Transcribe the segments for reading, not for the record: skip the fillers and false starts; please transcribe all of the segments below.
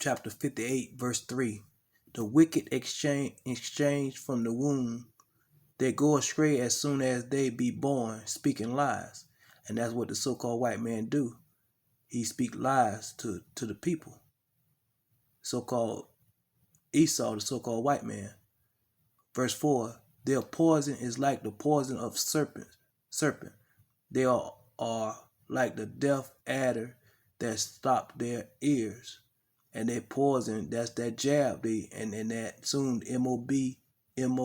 chapter 58, verse 3. The wicked exchange from the womb. They go astray as soon as they be born, speaking lies. And that's what the so-called white man do. He speak lies to the people. So-called Esau, the so-called white man. Verse 4. Their poison is like the poison of serpent. They are like the deaf adder that stop their ears. And their poison, that's that jab. And that soon MOTB, and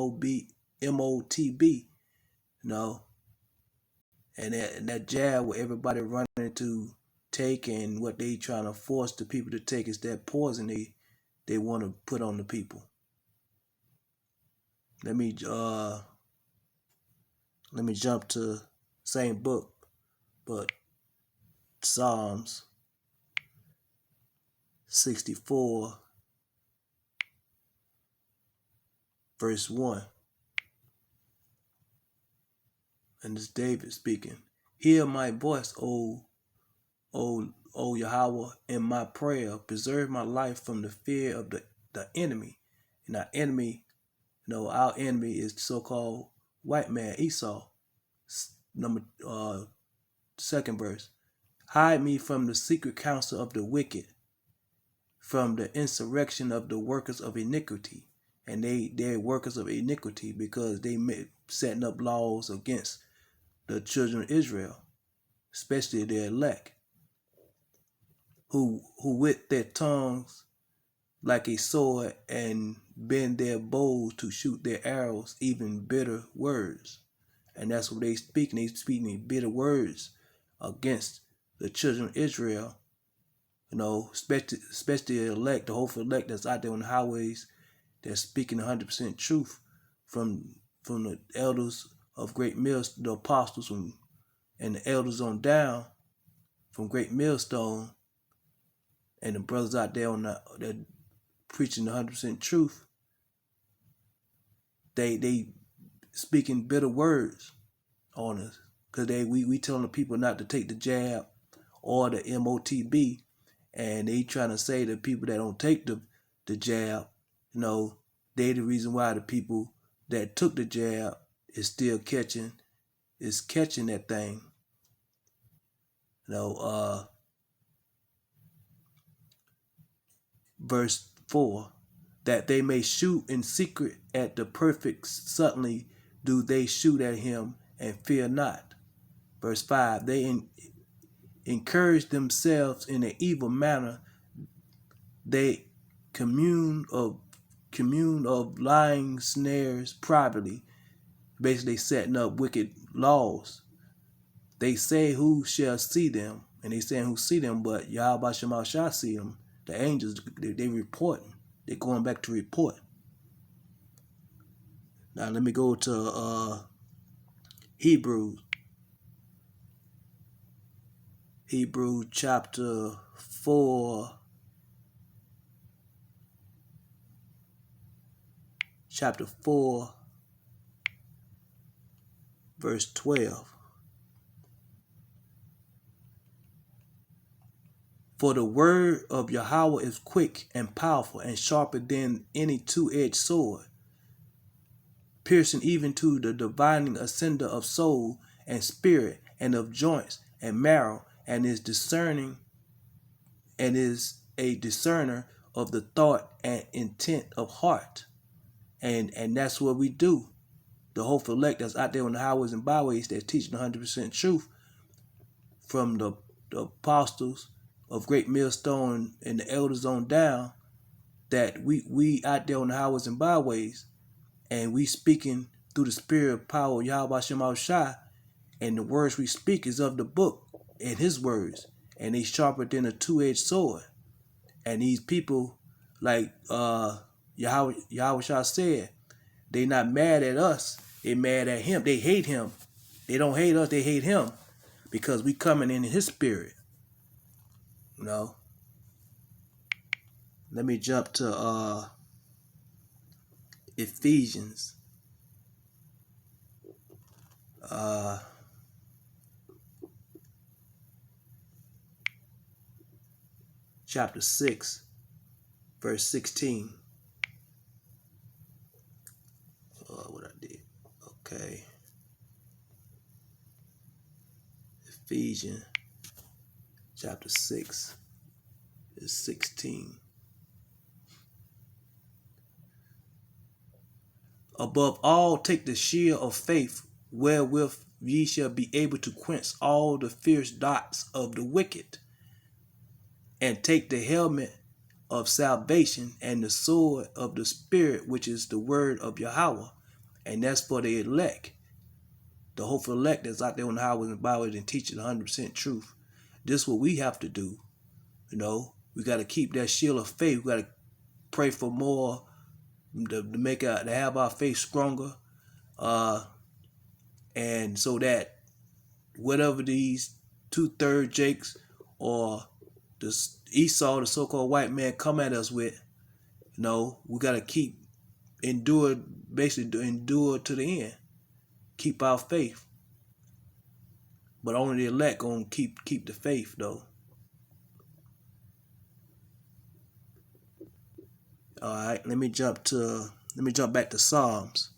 that jab where everybody running to take, and what they trying to force the people to take is that poison they want to put on the people. Let me jump to same book, but Psalms 64 verse 1. And it's David speaking. Hear my voice, O Yahweh, in my prayer. Preserve my life from the fear of the enemy. And our enemy, our enemy is the so-called white man, Esau. Second verse. Hide me from the secret counsel of the wicked, from the insurrection of the workers of iniquity. And they're workers of iniquity because they setting up laws against the children of Israel, especially their elect, who with their tongues like a sword and bend their bows to shoot their arrows, even bitter words. And that's what they speaking. They speaking bitter words against the children of Israel, especially the elect, the hopeful elect that's out there on the highways, that's speaking 100% truth from the elders of Great Millstone, the apostles and the elders on down from Great Millstone, and the brothers out there that preaching 100% truth. They speaking bitter words on us, because we telling the people not to take the jab or the MOTB, and they trying to say that people that don't take the jab, they the reason why the people that took the jab is still catching that thing. Verse 4, that they may shoot in secret at the perfect, suddenly do they shoot at him and fear not. Verse 5, they encourage themselves in an evil manner. They commune of lying snares privately, basically setting up wicked laws. They say, who shall see them? And they saying who see them, but Yahweh Shema shall see them. The angels, they reporting. They're going back to report. Now let me go to Hebrews chapter 4. Chapter 4, verse 12. For the word of Yahweh is quick and powerful and sharper than any two-edged sword, piercing even to the dividing asunder of soul and spirit and of joints and marrow, and is a discerner of the thought and intent of heart. And that's what we do. The hopeful elect that's out there on the highways and byways that's teaching 100% truth from the apostles of Great Millstone and the elders on down, that we out there on the highways and byways, and we speaking through the spirit of power of Yahweh Shema Shai, and the words we speak is of the book and his words, and they sharper than a two-edged sword. And these people, like Yahweh Shai said, they not mad at us, they mad at him. They hate him. They don't hate us, they hate him, because we coming in his spirit. Let me jump to Ephesians chapter 6, verse 16. What I did. Okay. Ephesians chapter 6 is 16. Above all, take the shield of faith, wherewith ye shall be able to quench all the fierce darts of the wicked, and take the helmet of salvation and the sword of the Spirit, which is the word of Yahweh. And that's for the elect, the hopeful elect that's out there on the highways and byways and teaching 100% truth. This is what we have to do. You know, we got to keep that shield of faith. We got to pray for more to have our faith stronger, and so that whatever these 2/3 Jakes or the Esau, the so-called white man, come at us with, you know, we got to keep endure to the end. Keep our faith. But only the elect gonna keep the faith though. All right, let me jump back to Psalms.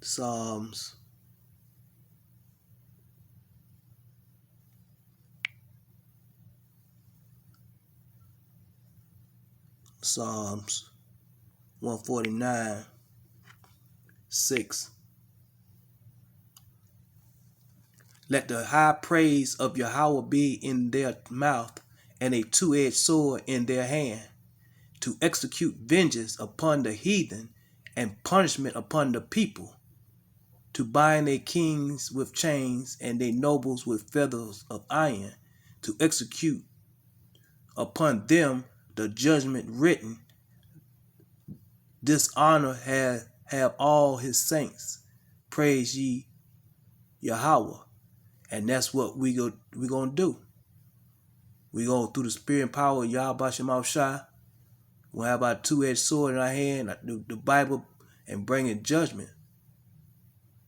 Psalms 149, 6. Let the high praise of Yahweh be in their mouth, and a two-edged sword in their hand, to execute vengeance upon the heathen and punishment upon the people, to bind their kings with chains and their nobles with feathers of iron, to execute upon them the judgment written. Dishonor have all his saints. Praise ye Yahweh. And that's what we're going to do. We're going through the spirit and power of Yahweh Shema Shai. We'll have our two-edged sword in our hand, the Bible, and bring in judgment.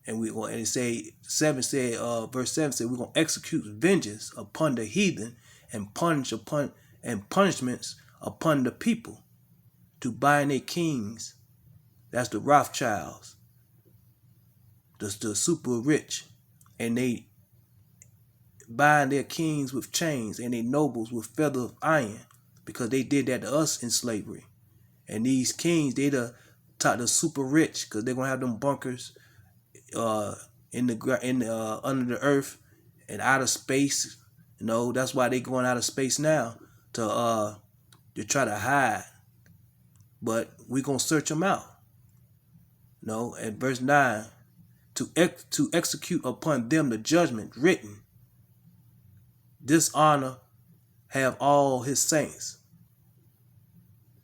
And verse 7 said, we're going to execute vengeance upon the heathen and punishments upon the people, to bind their kings. That's the Rothschilds, the super rich, and they bind their kings with chains and their nobles with feathers of iron, because they did that to us in slavery. And these kings, they the super rich, because they're gonna have them bunkers under the earth and out of space. You know, that's why they going out of space now, to try to hide. But we're gonna search them out. You know, at verse 9, to execute upon them the judgment written. Dishonor have all his saints.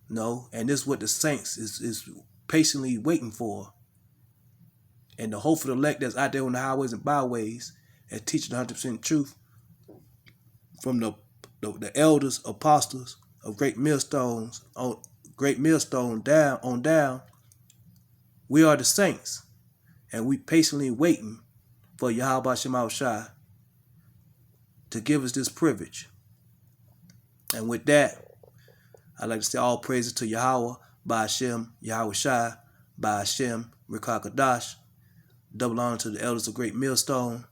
No, and this is what the saints is patiently waiting for. And the hopeful elect that's out there on the highways and byways and teaching 100% truth from the elders, apostles of great millstone down. We are the saints, and we patiently waiting for Yahweh Shema Shai to give us this privilege. And with that, I'd like to say all praises to Yahweh, by Hashem, Yahweh Shai, by Hashem, Rekakadash. Double honor to the elders of Great Millstone.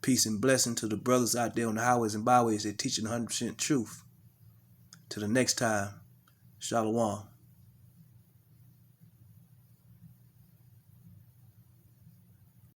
Peace and blessing to the brothers out there on the highways and byways that teaching 100% truth. Till the next time, Shalom.